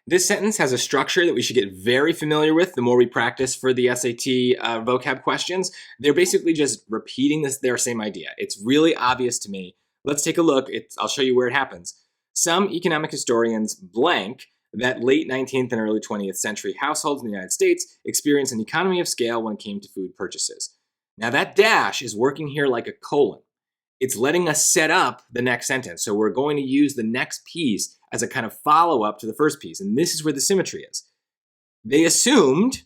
This sentence has a structure that we should get very familiar with the more we practice for the SAT vocab questions. They're basically just repeating their same idea. It's really obvious to me. Let's take a look. I'll show you where it happens. Some economic historians blank that late 19th and early 20th century households in the United States experienced an economy of scale when it came to food purchases. Now that dash is working here like a colon. It's letting us set up the next sentence. So we're going to use the next piece as a kind of follow-up to the first piece. And this is where the symmetry is. They assumed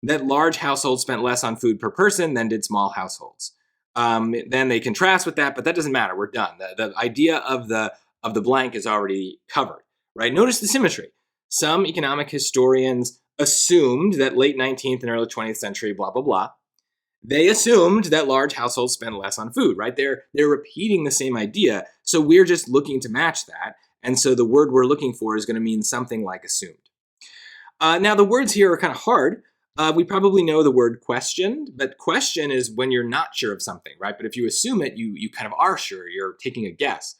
that large households spent less on food per person than did small households. Then they contrast with that, but that doesn't matter. We're done. The idea of the blank is already covered, right? Notice the symmetry. Some economic historians assumed that late 19th and early 20th century, blah, blah, blah. They assumed that large households spend less on food, right? They're repeating the same idea. So we're just looking to match that. And so the word we're looking for is going to mean something like assumed. Now the words here are kind of hard. We probably know the word questioned, but question is when you're not sure of something, right? But if you assume it, you kind of are sure. You're taking a guess.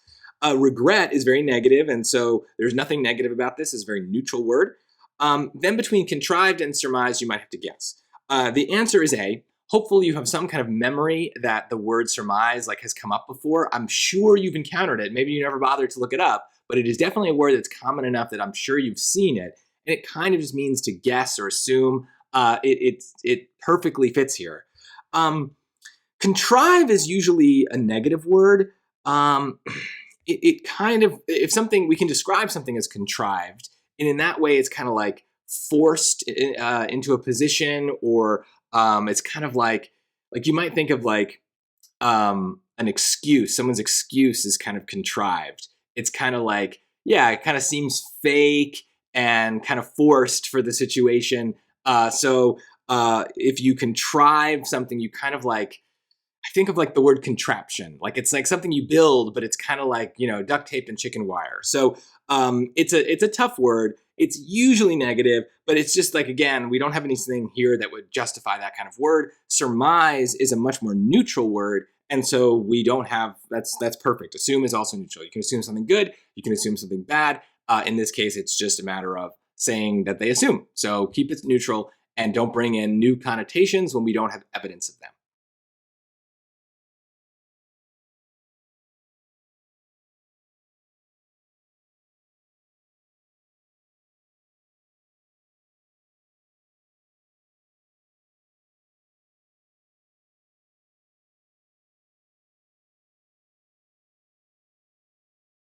Regret is very negative, and so there's nothing negative about this. It's a very neutral word. Then between contrived and surmised, you might have to guess. The answer is A. Hopefully you have some kind of memory that the word surmise has come up before. I'm sure you've encountered it. Maybe you never bothered to look it up, but it is definitely a word that's common enough that I'm sure you've seen it. And it kind of just means to guess or assume. It perfectly fits here. Contrive is usually a negative word. If something, we can describe something as contrived, and in that way it's kind of like forced into a position, or it's kind of like you might think of an excuse. Someone's excuse is kind of contrived. It's kind of like, yeah, it kind of seems fake and kind of forced for the situation. So if you contrive something, you kind of I think of the word contraption. It's like something you build, but it's kind of like, duct tape and chicken wire. So it's a tough word. It's usually negative, but it's just again, we don't have anything here that would justify that kind of word. Surmise is a much more neutral word. And so we don't have, that's perfect. Assume is also neutral. You can assume something good. You can assume something bad. In this case, it's just a matter of saying that they assume. So keep it neutral and don't bring in new connotations when we don't have evidence of them.